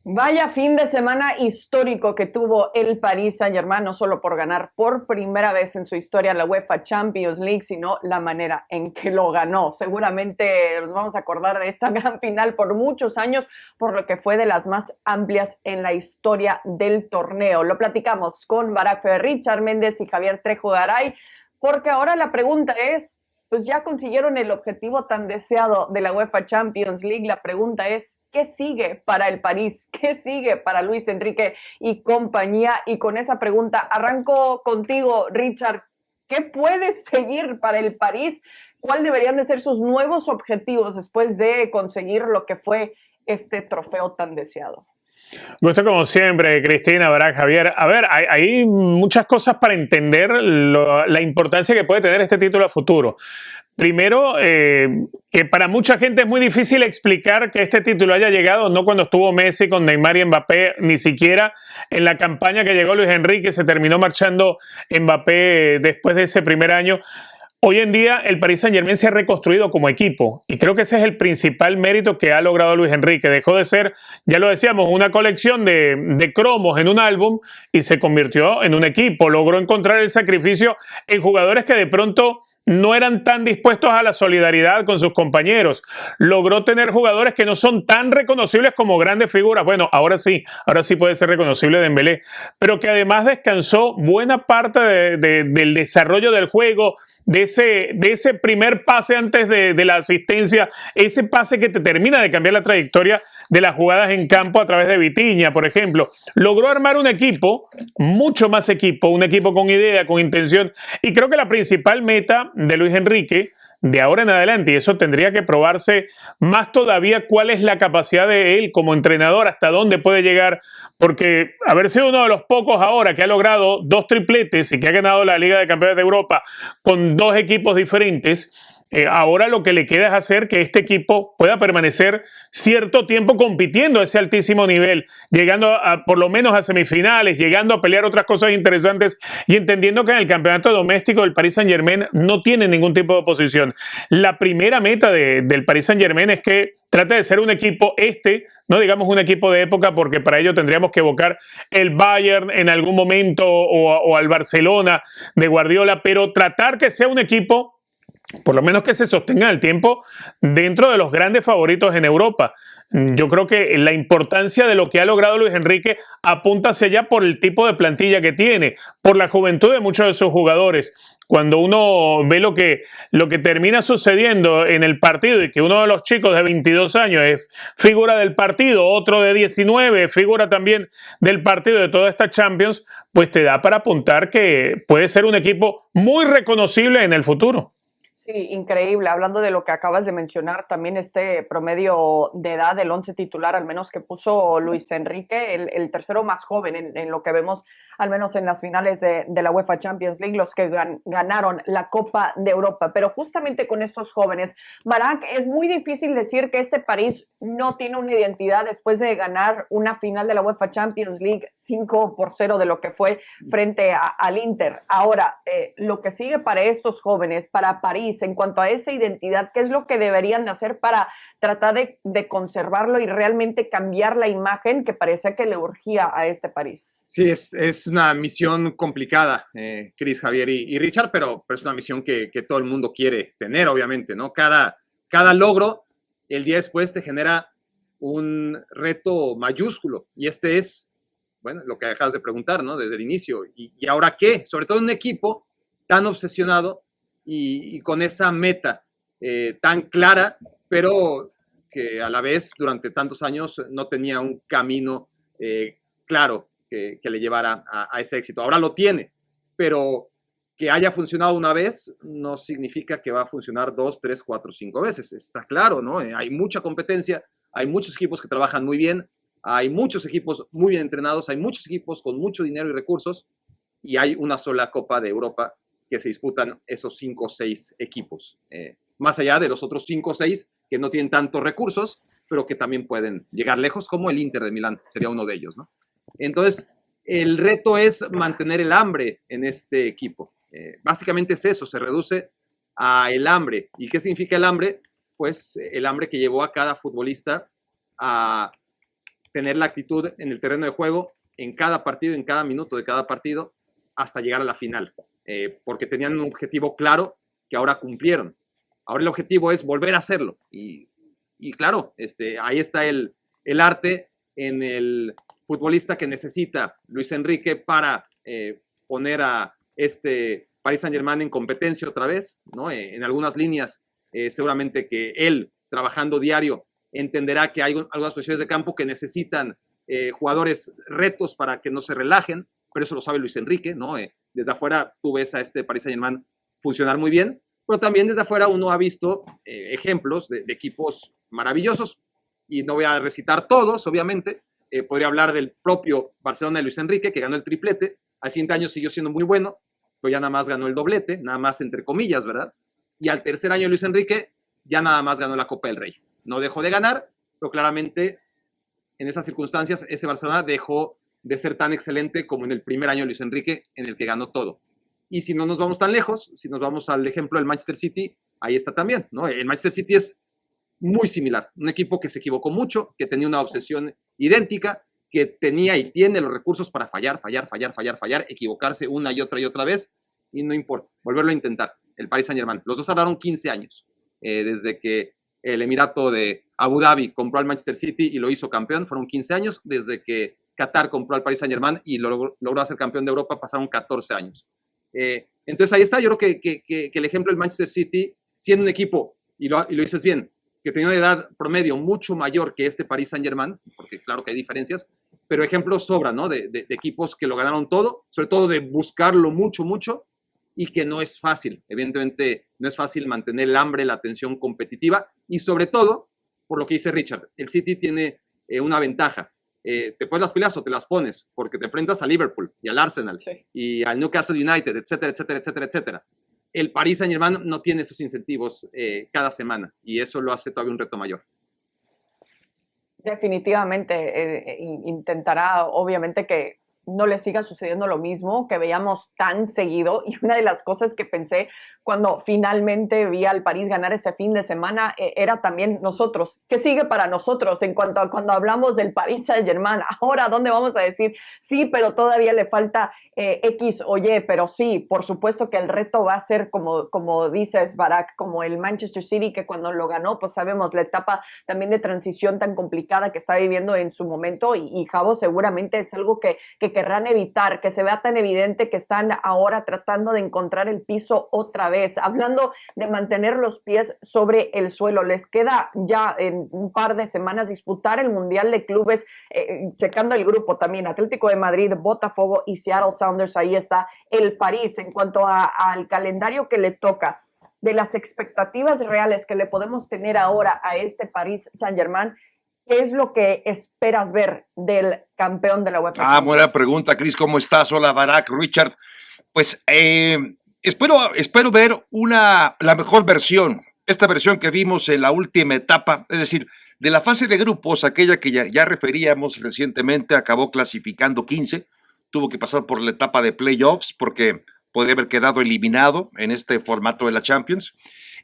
Vaya fin de semana histórico que tuvo el Paris Saint-Germain, no solo por ganar por primera vez en su historia la UEFA Champions League, sino la manera en que lo ganó. Seguramente nos vamos a acordar de esta gran final por muchos años, por lo que fue de las más amplias en la historia del torneo. Lo platicamos con Barak Feber, Richard Méndez y Javier Trejo Garay, porque ahora la pregunta es, pues ya consiguieron el objetivo tan deseado de la UEFA Champions League. La pregunta es, ¿qué sigue para el París? ¿Qué sigue para Luis Enrique y compañía? Y con esa pregunta arranco contigo, Richard. ¿Qué puede seguir para el París? ¿Cuál deberían de ser sus nuevos objetivos después de conseguir lo que fue este trofeo tan deseado? Gusto como siempre, Cristina, Barak, Javier. A ver, hay muchas cosas para entender la importancia que puede tener este título a futuro. Primero, que para mucha gente es muy difícil explicar que este título haya llegado, no cuando estuvo Messi con Neymar y Mbappé, ni siquiera en la campaña que llegó Luis Enrique, se terminó marchando Mbappé después de ese primer año. Hoy en día el Paris Saint-Germain se ha reconstruido como equipo y creo que ese es el principal mérito que ha logrado Luis Enrique. Dejó de ser, ya lo decíamos, una colección de cromos en un álbum y se convirtió en un equipo. Logró encontrar el sacrificio en jugadores que de pronto no eran tan dispuestos a la solidaridad con sus compañeros. Logró tener jugadores que no son tan reconocibles como grandes figuras. Bueno, ahora sí puede ser reconocible Dembélé, pero que además descansó buena parte del desarrollo del juego, de ese primer pase antes de la asistencia, ese pase que te termina de cambiar la trayectoria de las jugadas en campo a través de Vitinha, por ejemplo. Logró armar un equipo, mucho más equipo, un equipo con idea, con intención, y creo que la principal meta de Luis Enrique de ahora en adelante, y eso tendría que probarse más todavía, cuál es la capacidad de él como entrenador, hasta dónde puede llegar, porque haber sido uno de los pocos ahora que ha logrado 2 tripletes y que ha ganado la Liga de Campeones de Europa con 2 equipos diferentes, ahora lo que le queda es hacer que este equipo pueda permanecer cierto tiempo compitiendo a ese altísimo nivel, llegando por lo menos a semifinales, llegando a pelear otras cosas interesantes y entendiendo que en el campeonato doméstico el Paris Saint-Germain no tiene ningún tipo de oposición. La primera meta del Paris Saint-Germain es que trate de ser un equipo no digamos un equipo de época, porque para ello tendríamos que evocar el Bayern en algún momento o al Barcelona de Guardiola, pero tratar que sea un equipo por lo menos que se sostenga en el tiempo dentro de los grandes favoritos en Europa. Yo creo que la importancia de lo que ha logrado Luis Enrique apunta hacia allá por el tipo de plantilla que tiene, por la juventud de muchos de sus jugadores. Cuando uno ve lo que termina sucediendo en el partido y que uno de los chicos de 22 años es figura del partido, otro de 19, figura también del partido de toda esta Champions, pues te da para apuntar que puede ser un equipo muy reconocible en el futuro. Sí, increíble. Hablando de lo que acabas de mencionar, también este promedio de edad del 11 titular, al menos que puso Luis Enrique, el tercero más joven en lo que vemos, al menos en las finales de la UEFA Champions League, los que ganaron la Copa de Europa. Pero justamente con estos jóvenes, Barak, es muy difícil decir que este París no tiene una identidad después de ganar una final de la UEFA Champions League 5-0 de lo que fue frente al Inter. Ahora, lo que sigue para estos jóvenes, para París, en cuanto a esa identidad, ¿qué es lo que deberían de hacer para tratar de conservarlo y realmente cambiar la imagen que parecía que le urgía a este París? Sí, es una misión complicada, Chris, Javier y Richard, pero es una misión que todo el mundo quiere tener, obviamente, ¿no? Cada logro, el día después te genera un reto mayúsculo, y este es, bueno, lo que acabas de preguntar, ¿no? Desde el inicio. ¿Y ahora qué? Sobre todo en un equipo tan obsesionado y con esa meta tan clara, pero que a la vez durante tantos años no tenía un camino claro que le llevara a ese éxito. Ahora lo tiene, pero que haya funcionado una vez no significa que va a funcionar 2, 3, 4, 5 veces. Está claro, ¿no? Hay mucha competencia, hay muchos equipos que trabajan muy bien, hay muchos equipos muy bien entrenados, hay muchos equipos con mucho dinero y recursos, y hay una sola Copa de Europa que se disputan esos 5 o 6 equipos. Más allá de los otros 5 o 6 que no tienen tantos recursos, pero que también pueden llegar lejos, como el Inter de Milán, sería uno de ellos, ¿no? Entonces, el reto es mantener el hambre en este equipo. Básicamente es eso, se reduce a el hambre. ¿Y qué significa el hambre? Pues el hambre que llevó a cada futbolista a tener la actitud en el terreno de juego en cada partido, en cada minuto de cada partido, hasta llegar a la final, porque tenían un objetivo claro que ahora cumplieron. Ahora el objetivo es volver a hacerlo. Y claro, ahí está el arte en el futbolista que necesita Luis Enrique para poner a Paris Saint-Germain en competencia otra vez, ¿no? En algunas líneas, seguramente que él, trabajando diario, entenderá que hay algunas posiciones de campo que necesitan jugadores retos para que no se relajen, pero eso lo sabe Luis Enrique, ¿no? Desde afuera tú ves a Paris Saint-Germain funcionar muy bien, pero también desde afuera uno ha visto ejemplos de equipos maravillosos, y no voy a recitar todos, obviamente. Podría hablar del propio Barcelona de Luis Enrique, que ganó el triplete, al siguiente año siguió siendo muy bueno, pero ya nada más ganó el doblete, nada más entre comillas, ¿verdad? Y al tercer año de Luis Enrique ya nada más ganó la Copa del Rey. No dejó de ganar, pero claramente en esas circunstancias ese Barcelona dejó de ser tan excelente como en el primer año de Luis Enrique, en el que ganó todo. Y si no nos vamos tan lejos, si nos vamos al ejemplo del Manchester City, ahí está también, ¿no? El Manchester City es muy similar, un equipo que se equivocó mucho, que tenía una obsesión idéntica, que tenía y tiene los recursos para fallar, equivocarse una y otra vez, y no importa, volverlo a intentar. El Paris Saint-Germain, los dos tardaron 15 años, desde que el Emirato de Abu Dhabi compró al Manchester City y lo hizo campeón, fueron 15 años, desde que Qatar compró al Paris Saint-Germain y logró hacer campeón de Europa, pasaron 14 años. Entonces ahí está, yo creo que el ejemplo del Manchester City, siendo un equipo, y lo dices bien, que tenía una edad promedio mucho mayor que Paris Saint-Germain, porque claro que hay diferencias, pero ejemplos sobran, ¿no? De equipos que lo ganaron todo, sobre todo de buscarlo mucho, y que no es fácil. Evidentemente no es fácil mantener el hambre, la tensión competitiva, y sobre todo, por lo que dice Richard, el City tiene una ventaja. Te pones las pilas o te las pones, porque te enfrentas a Liverpool y al Arsenal, sí, y al Newcastle United, etcétera. El Paris Saint-Germain no tiene esos incentivos cada semana, y eso lo hace todavía un reto mayor. Definitivamente intentará, obviamente, que no le siga sucediendo lo mismo que veíamos tan seguido. Y una de las cosas que pensé cuando finalmente vi al París ganar este fin de semana era también nosotros. ¿Qué sigue para nosotros en cuanto a cuando hablamos del Paris Saint-Germain? Ahora, ¿dónde vamos a decir? Sí, pero todavía le falta X o Y, pero sí, por supuesto que el reto va a ser, como dices, Barak, como el Manchester City, que cuando lo ganó, pues sabemos la etapa también de transición tan complicada que está viviendo en su momento, y Javo, seguramente es algo que querrán evitar, que se vea tan evidente que están ahora tratando de encontrar el piso otra vez. Hablando de mantener los pies sobre el suelo, les queda ya en un par de semanas disputar el Mundial de Clubes, checando el grupo también, Atlético de Madrid, Botafogo y Seattle Sounders. Ahí está el París. En cuanto al calendario que le toca, de las expectativas reales que le podemos tener ahora a Paris Saint-Germain, ¿qué es lo que esperas ver del campeón de la UEFA? Buena pregunta, Cris. ¿Cómo estás? Hola, Barak, Richard. Pues espero ver la mejor versión, esta versión que vimos en la última etapa, es decir, de la fase de grupos, aquella que ya referíamos recientemente, acabó clasificando 15, tuvo que pasar por la etapa de playoffs porque podría haber quedado eliminado en este formato de la Champions.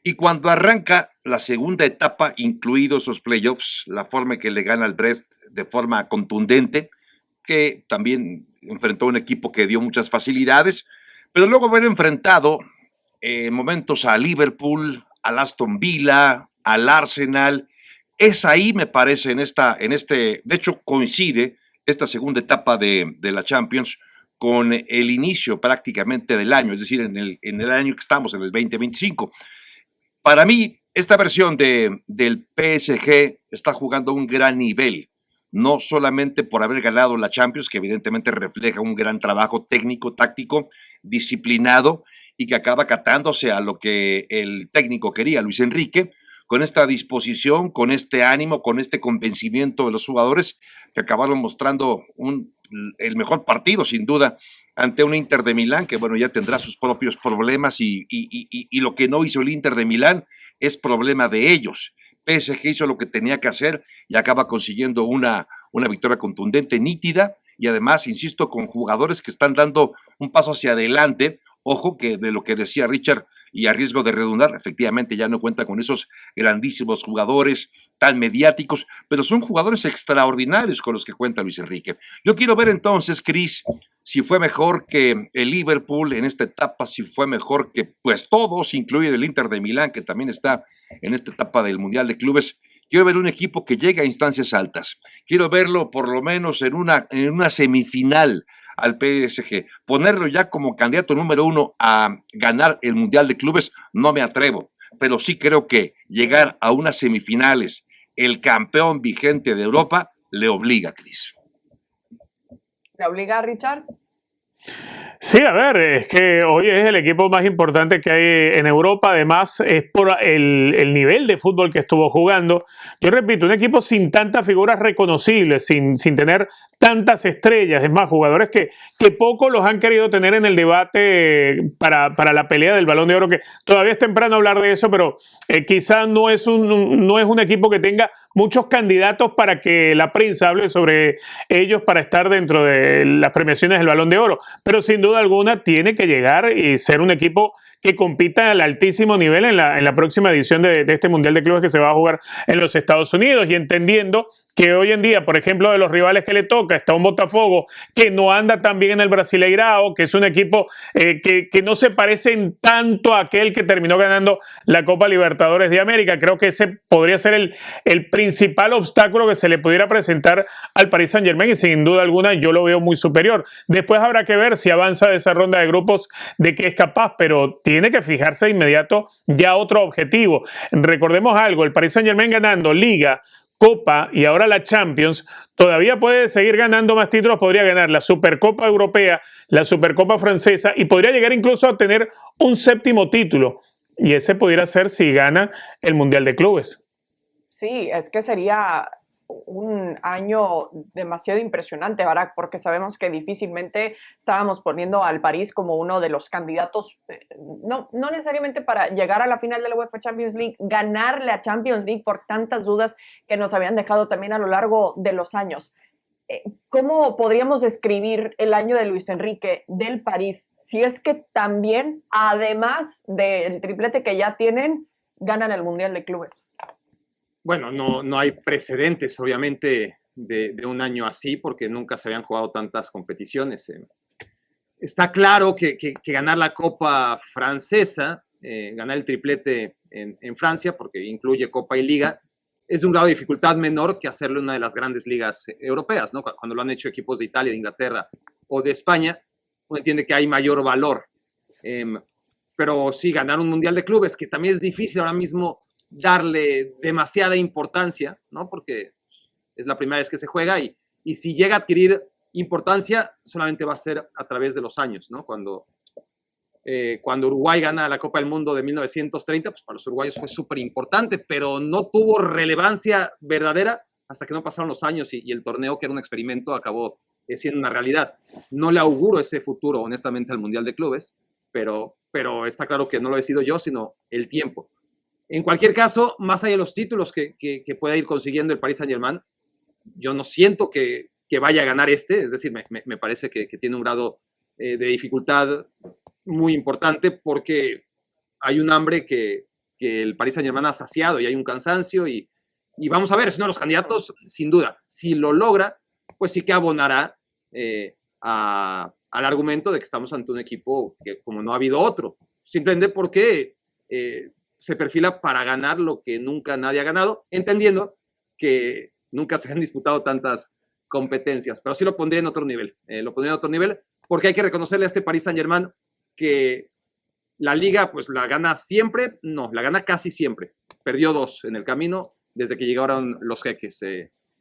Y cuando arranca la segunda etapa, incluidos esos playoffs, la forma en que le gana al Brest de forma contundente, que también enfrentó un equipo que dio muchas facilidades, pero luego haber enfrentado momentos a Liverpool, al Aston Villa, al Arsenal, es ahí, me parece, de hecho coincide esta segunda etapa de la Champions con el inicio prácticamente del año, es decir, en el año que estamos, en el 2025. Para mí, esta versión del PSG está jugando a un gran nivel, no solamente por haber ganado la Champions, que evidentemente refleja un gran trabajo técnico, táctico, disciplinado, y que acaba acatándose a lo que el técnico quería, Luis Enrique, con esta disposición, con este ánimo, con este convencimiento de los jugadores, que acabaron mostrando el mejor partido, sin duda, ante un Inter de Milán, que bueno, ya tendrá sus propios problemas, y lo que no hizo el Inter de Milán es problema de ellos. PSG hizo lo que tenía que hacer y acaba consiguiendo una victoria contundente, nítida, y además, insisto, con jugadores que están dando un paso hacia adelante. Ojo que de lo que decía Richard, y a riesgo de redundar, efectivamente ya no cuenta con esos grandísimos jugadores tan mediáticos, pero son jugadores extraordinarios con los que cuenta Luis Enrique. Yo quiero ver entonces, Cris, si fue mejor que el Liverpool en esta etapa, si fue mejor que pues todos, incluido el Inter de Milán, que también está en esta etapa del Mundial de Clubes. Quiero ver un equipo que llegue a instancias altas. Quiero verlo por lo menos en una semifinal al PSG. Ponerlo ya como candidato número 1 a ganar el Mundial de Clubes, no me atrevo, pero sí creo que llegar a unas semifinales, el campeón vigente de Europa, le obliga, Cris. ¿Le obliga, Richard? Sí, a ver, es que hoy es el equipo más importante que hay en Europa, además es por el nivel de fútbol que estuvo jugando. Yo repito, un equipo sin tantas figuras reconocibles, sin tener tantas estrellas, es más, jugadores que pocos los han querido tener en el debate para la pelea del Balón de Oro, que todavía es temprano hablar de eso, pero quizás no es un equipo que tenga muchos candidatos para que la prensa hable sobre ellos para estar dentro de las premiaciones del Balón de Oro, pero sin duda alguna tiene que llegar y ser un equipo que compita al altísimo nivel en la próxima edición de este Mundial de Clubes que se va a jugar en los Estados Unidos, y entendiendo que hoy en día, por ejemplo, de los rivales que le toca, está un Botafogo que no anda tan bien en el Brasileirao, que es un equipo que no se parece en tanto a aquel que terminó ganando la Copa Libertadores de América. Creo que ese podría ser el principal obstáculo que se le pudiera presentar al Paris Saint-Germain, y sin duda alguna yo lo veo muy superior. Después habrá que ver si avanza de esa ronda de grupos de qué es capaz, pero tiene que fijarse de inmediato ya otro objetivo. Recordemos algo, el Paris Saint-Germain ganando Liga, Copa y ahora la Champions, todavía puede seguir ganando más títulos, podría ganar la Supercopa Europea, la Supercopa Francesa, y podría llegar incluso a tener un 7º título, y ese pudiera ser si gana el Mundial de Clubes. Sí, es que sería un año demasiado impresionante, Barak, porque sabemos que difícilmente estábamos poniendo al París como uno de los candidatos, no necesariamente para llegar a la final de la UEFA Champions League, ganar la Champions League por tantas dudas que nos habían dejado también a lo largo de los años. ¿Cómo podríamos describir el año de Luis Enrique del París si es que también, además del triplete que ya tienen, ganan el Mundial de Clubes? Bueno, no hay precedentes, obviamente, de un año así, porque nunca se habían jugado tantas competiciones. Está claro que ganar la Copa Francesa, ganar el triplete en Francia, porque incluye Copa y Liga, es de un grado de dificultad menor que hacerlo en una de las grandes ligas europeas, ¿no? Cuando lo han hecho equipos de Italia, de Inglaterra o de España, uno entiende que hay mayor valor. Pero sí, ganar un Mundial de Clubes, que también es difícil ahora mismo darle demasiada importancia, ¿no? Porque es la primera vez que se juega y si llega a adquirir importancia, solamente va a ser a través de los años, ¿no? Cuando Uruguay gana la Copa del Mundo de 1930, pues para los uruguayos fue súper importante, pero no tuvo relevancia verdadera hasta que no pasaron los años y el torneo, que era un experimento, acabó siendo una realidad. No le auguro ese futuro, honestamente, al Mundial de Clubes, pero está claro que no lo he decidido yo, sino el tiempo. En cualquier caso, más allá de los títulos que pueda ir consiguiendo el Paris Saint-Germain, yo no siento que vaya a ganar es decir, me parece que tiene un grado de dificultad muy importante, porque hay un hambre que el Paris Saint-Germain ha saciado y hay un cansancio y vamos a ver, es uno de los candidatos, sin duda. Si lo logra, pues sí que abonará al argumento de que estamos ante un equipo que como no ha habido otro, simplemente porque se perfila para ganar lo que nunca nadie ha ganado, entendiendo que nunca se han disputado tantas competencias, pero sí lo pondría en otro nivel. Porque hay que reconocerle a este Paris Saint-Germain que la Liga pues la gana siempre, no, la gana casi siempre. Perdió 2 en el camino desde que llegaron los jeques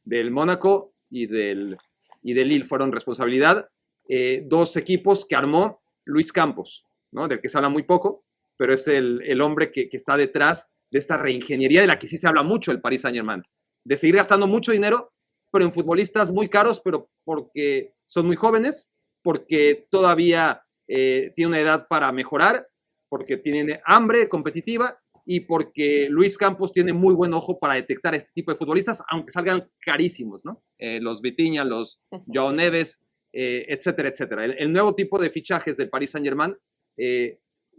del Mónaco y del Lille, fueron responsabilidad. 2 equipos que armó Luis Campos, ¿no? Del que se habla muy poco, pero es el hombre que está detrás de esta reingeniería de la que sí se habla mucho el Paris Saint-Germain, de seguir gastando mucho dinero, pero en futbolistas muy caros, pero porque son muy jóvenes, porque todavía tiene una edad para mejorar, porque tiene hambre competitiva y porque Luis Campos tiene muy buen ojo para detectar este tipo de futbolistas, aunque salgan carísimos, ¿no? Los Vitinha, los Joao Neves, etcétera, etcétera. El nuevo tipo de fichajes del Paris Saint-Germain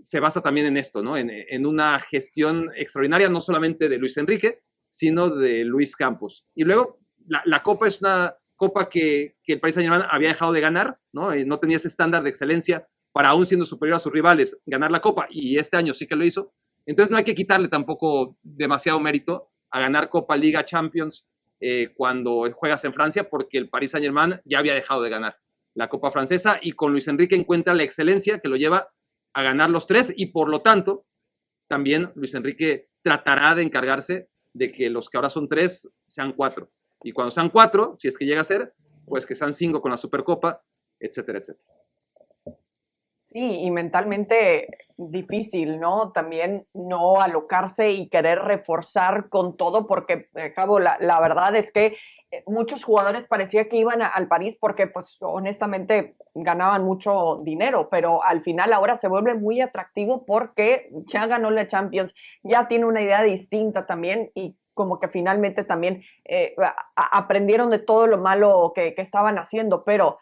se basa también en esto, ¿no? En una gestión extraordinaria, no solamente de Luis Enrique, sino de Luis Campos. Y luego, la Copa es una Copa que el Paris Saint-Germain había dejado de ganar, ¿no? No tenía ese estándar de excelencia para, aún siendo superior a sus rivales, ganar la Copa, y este año sí que lo hizo. Entonces no hay que quitarle tampoco demasiado mérito a ganar Copa, Liga, Champions cuando juegas en Francia, porque el Paris Saint-Germain ya había dejado de ganar la Copa francesa, y con Luis Enrique encuentra la excelencia que lo lleva a ganar los 3, y por lo tanto también Luis Enrique tratará de encargarse de que los que ahora son 3 sean 4, y cuando sean 4, si es que llega a ser, pues que sean 5 con la Supercopa, etcétera, etcétera. Sí, y mentalmente difícil, ¿no? También no alocarse y querer reforzar con todo, porque, Cabo, la verdad es que muchos jugadores parecía que iban al París porque, pues, honestamente ganaban mucho dinero, pero al final ahora se vuelve muy atractivo porque ya ganó la Champions, ya tiene una idea distinta también, y como que finalmente también aprendieron de todo lo malo que estaban haciendo, pero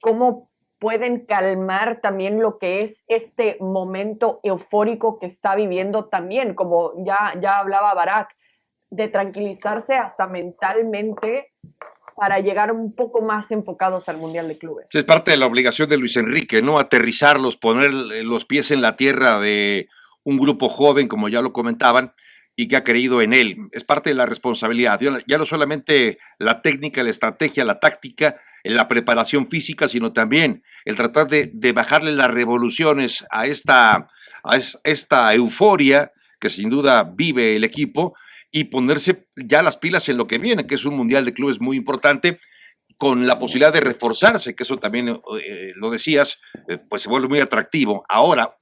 ¿cómo pueden calmar también lo que es este momento eufórico que está viviendo también? Como ya hablaba Barak, de tranquilizarse hasta mentalmente para llegar un poco más enfocados al Mundial de Clubes. Es parte de la obligación de Luis Enrique, ¿no? Aterrizarlos, poner los pies en la tierra de un grupo joven, como ya lo comentaban, y que ha creído en él. Es parte de la responsabilidad. Ya no solamente la técnica, la estrategia, la táctica, la preparación física, sino también el tratar de bajarle las revoluciones a esta euforia que sin duda vive el equipo, y ponerse ya las pilas en lo que viene, que es un Mundial de Clubes muy importante, con la posibilidad de reforzarse, que eso también lo decías, pues se vuelve muy atractivo. Ahora,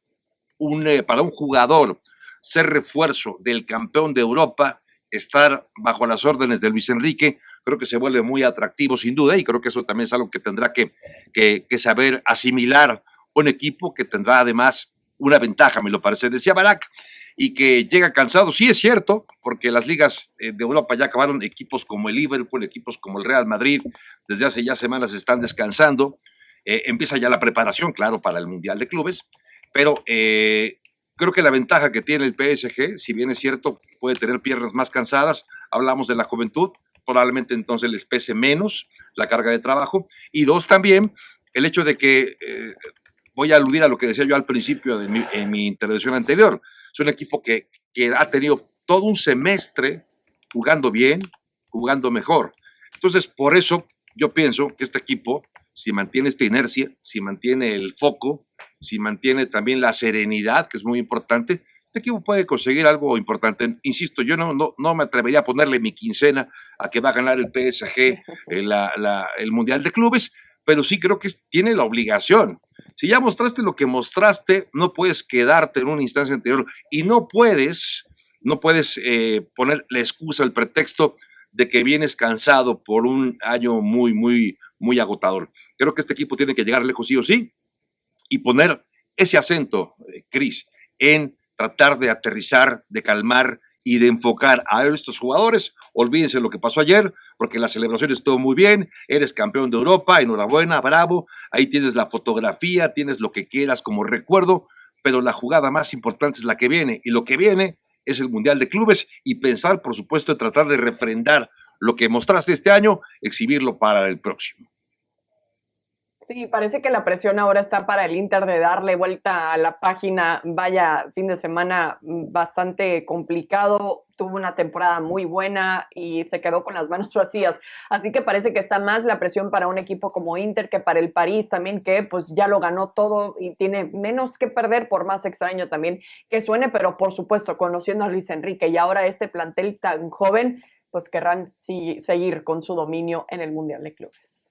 para un jugador ser refuerzo del campeón de Europa, estar bajo las órdenes de Luis Enrique, creo que se vuelve muy atractivo sin duda, y creo que eso también es algo que tendrá que saber asimilar un equipo que tendrá además una ventaja, me lo parece. Decía Barak, y que llega cansado, sí es cierto, porque las ligas de Europa ya acabaron, equipos como el Liverpool, equipos como el Real Madrid, desde hace ya semanas están descansando, empieza ya la preparación, claro, para el Mundial de Clubes, pero creo que la ventaja que tiene el PSG, si bien es cierto, puede tener piernas más cansadas, hablamos de la juventud, probablemente entonces les pese menos la carga de trabajo, y dos, también el hecho de que, voy a aludir a lo que decía yo al principio en mi intervención anterior, es un equipo que ha tenido todo un semestre jugando bien, jugando mejor. Entonces, por eso yo pienso que este equipo, si mantiene esta inercia, si mantiene el foco, si mantiene también la serenidad, que es muy importante, este equipo puede conseguir algo importante. Insisto, yo no me atrevería a ponerle mi quincena a que va a ganar el PSG el Mundial de Clubes, pero sí creo que tiene la obligación. Si ya mostraste lo que mostraste, no puedes quedarte en una instancia anterior, y no puedes poner la excusa, el pretexto de que vienes cansado por un año muy, muy, muy agotador. Creo que este equipo tiene que llegar lejos sí o sí, y poner ese acento, Cris, en tratar de aterrizar, de calmar y de enfocar a estos jugadores. Olvídense lo que pasó ayer, porque la celebración estuvo muy bien, eres campeón de Europa, enhorabuena, bravo, ahí tienes la fotografía, tienes lo que quieras como recuerdo, pero la jugada más importante es la que viene, y lo que viene es el Mundial de Clubes, y pensar, por supuesto, en tratar de refrendar lo que mostraste este año, exhibirlo para el próximo. Sí, parece que la presión ahora está para el Inter de darle vuelta a la página. Vaya, fin de semana bastante complicado, tuvo una temporada muy buena y se quedó con las manos vacías. Así que parece que está más la presión para un equipo como Inter que para el París también, que pues ya lo ganó todo y tiene menos que perder, por más extraño también que suene, pero por supuesto, conociendo a Luis Enrique y ahora este plantel tan joven, pues querrán seguir con su dominio en el Mundial de Clubes.